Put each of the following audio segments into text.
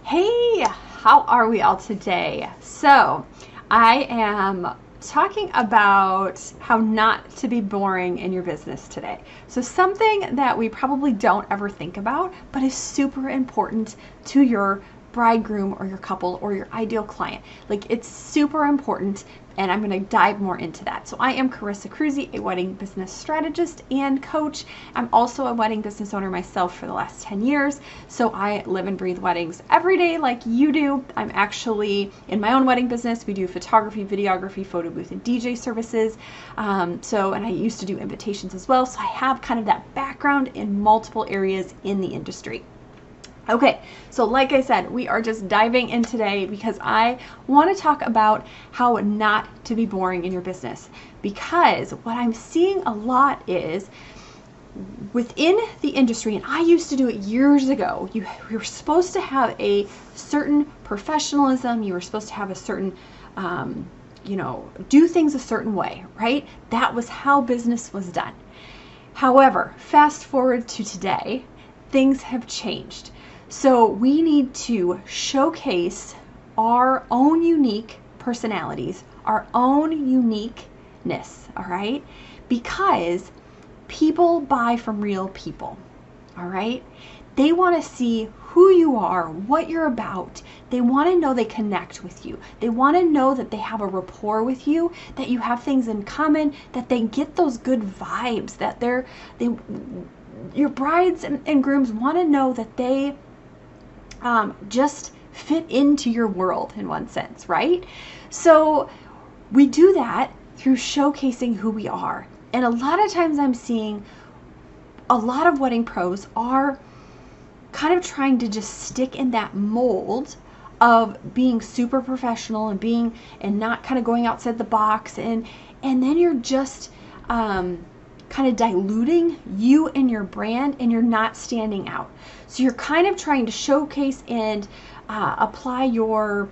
Hey, how are we all today? So, I am talking about how not to be boring in your business today. So, something that we probably don't ever think about, but is super important to your bridegroom or your couple or your ideal client. Like, it's super important, and I'm going to dive more into that. So I am Carissa Cruzy, a wedding business strategist and coach. I'm also a wedding business owner myself for the last 10 years. So I live and breathe weddings every day like you do. I'm actually in my own wedding business. We do photography, videography, photo booth, and DJ services. And I used to do invitations as well. So I have kind of that background in multiple areas in the industry. Okay, so like I said, we are just diving in today because I want to talk about how not to be boring in your business. Because what I'm seeing a lot is within the industry, and I used to do it years ago, you were supposed to have a certain professionalism, you were supposed to have a certain, do things a certain way, right? That was how business was done. However, fast forward to today, things have changed. So we need to showcase our own unique personalities, our own uniqueness, all right? Because people buy from real people, all right? They want to see who you are, what you're about. They want to know they connect with you. They want to know that they have a rapport with you, that you have things in common, that they get those good vibes, that your brides and grooms want to know that they just fit into your world in one sense, right? So we do that through showcasing who we are. And a lot of times I'm seeing a lot of wedding pros are kind of trying to just stick in that mold of being super professional and not kind of going outside the box, and then you're just kind of diluting you and your brand, and you're not standing out. So you're kind of trying to showcase and apply your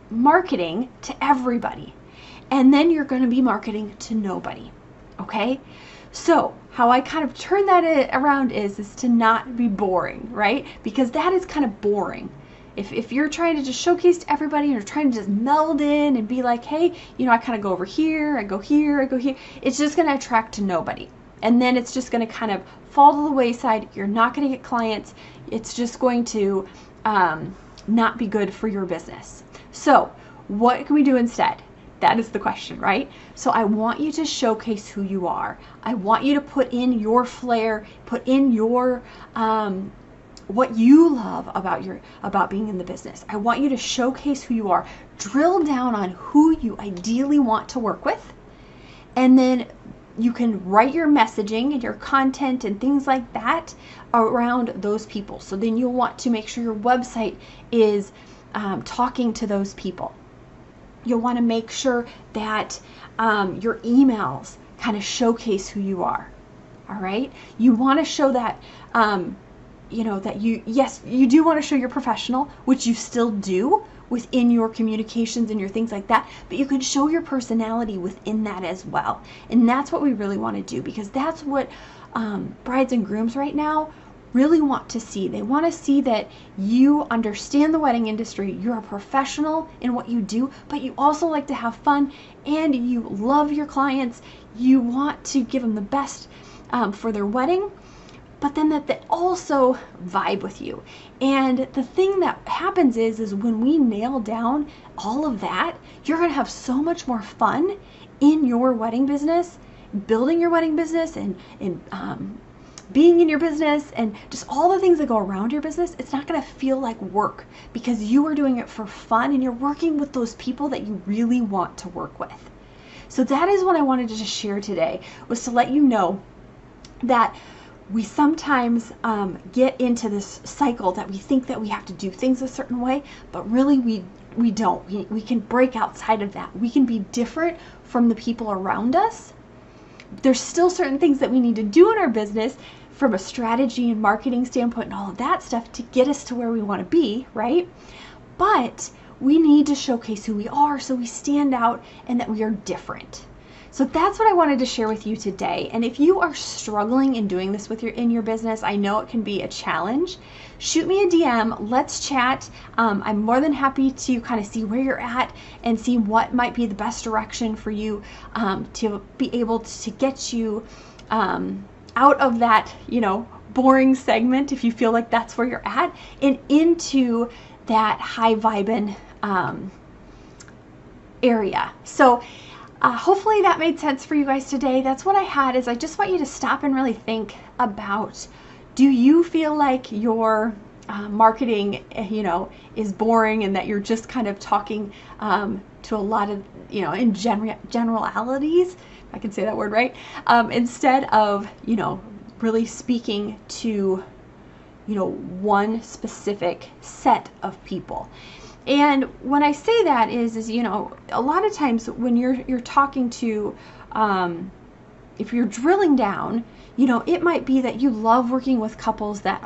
marketing to everybody, and then you're going to be marketing to nobody. Okay? So how I kind of turn that around is to not be boring, right? Because that is kind of boring. If you're trying to just showcase to everybody, and you're trying to just meld in and be like, hey, I kind of go over here, I go here, I go here, it's just going to attract to nobody. And then it's just going to kind of fall to the wayside. You're not going to get clients. It's just going to not be good for your business. So what can we do instead? That is the question, right? So I want you to showcase who you are. I want you to put in your flair, put in your what you love about being in the business. I want you to showcase who you are. Drill down on who you ideally want to work with. And then you can write your messaging and your content and things like that around those people. So then you'll want to make sure your website is talking to those people. You'll want to make sure that your emails kind of showcase who you are. All right? You want to show that that you do want to show you're professional, which you still do within your communications and your things like that, but you can show your personality within that as well. And that's what we really want to do, because that's what brides and grooms right now really want to see. They want to see that you understand the wedding industry, you're a professional in what you do, but you also like to have fun, and you love your clients. You want to give them the best for their wedding, but then that they also vibe with you. And the thing that happens is when we nail down all of that, you're going to have so much more fun in your wedding business, building your wedding business, and being in your business, and just all the things that go around your business. It's not going to feel like work, because you are doing it for fun, and you're working with those people that you really want to work with. So that is what I wanted to just share today, was to let you know that we sometimes get into this cycle that we think that we have to do things a certain way, but really we don't. We can break outside of that. We can be different from the people around us. There's still certain things that we need to do in our business from a strategy and marketing standpoint and all of that stuff to get us to where we want to be, right? But we need to showcase who we are so we stand out and that we are different. So that's what I wanted to share with you today. And if you are struggling in doing this in your business, I know it can be a challenge. Shoot me a DM. Let's chat. I'm more than happy to kind of see where you're at and see what might be the best direction for you to be able to get you out of that, boring segment, if you feel like that's where you're at, and into that high vibing area. So hopefully that made sense for you guys today. That's what I had. Is I just want you to stop and really think about, do you feel like your marketing, is boring and that you're just kind of talking to a lot of, in generalities, if I can say that word right, instead of, really speaking to, one specific set of people. And when I say that is a lot of times when you're talking to, if you're drilling down, it might be that you love working with couples that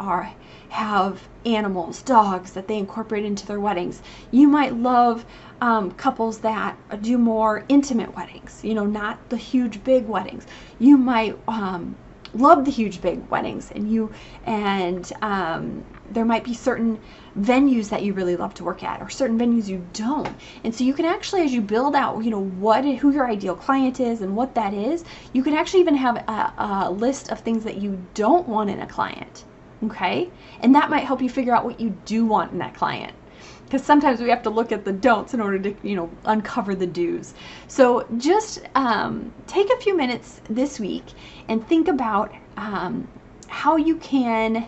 have animals, dogs that they incorporate into their weddings. You might love couples that do more intimate weddings, not the huge big weddings. You might love the huge big weddings, and there might be certain venues that you really love to work at, or certain venues you don't. And so you can actually, as you build out, who your ideal client is and what that is, you can actually even have a list of things that you don't want in a client. Okay? And that might help you figure out what you do want in that client. Because sometimes we have to look at the don'ts in order to, uncover the do's. So just take a few minutes this week and think about how you can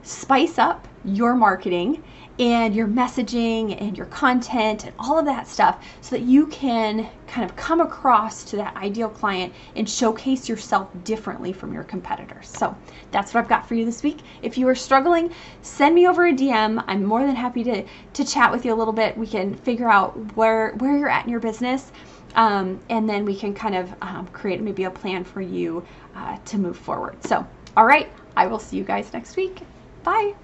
spice up your marketing and your messaging and your content and all of that stuff so that you can kind of come across to that ideal client and showcase yourself differently from your competitors. So that's what I've got for you this week. If you are struggling, send me over a DM. I'm more than happy to chat with you a little bit. We can figure out where you're at in your business, and then we can kind of create maybe a plan for you to move forward. So, all right, I will see you guys next week. Bye.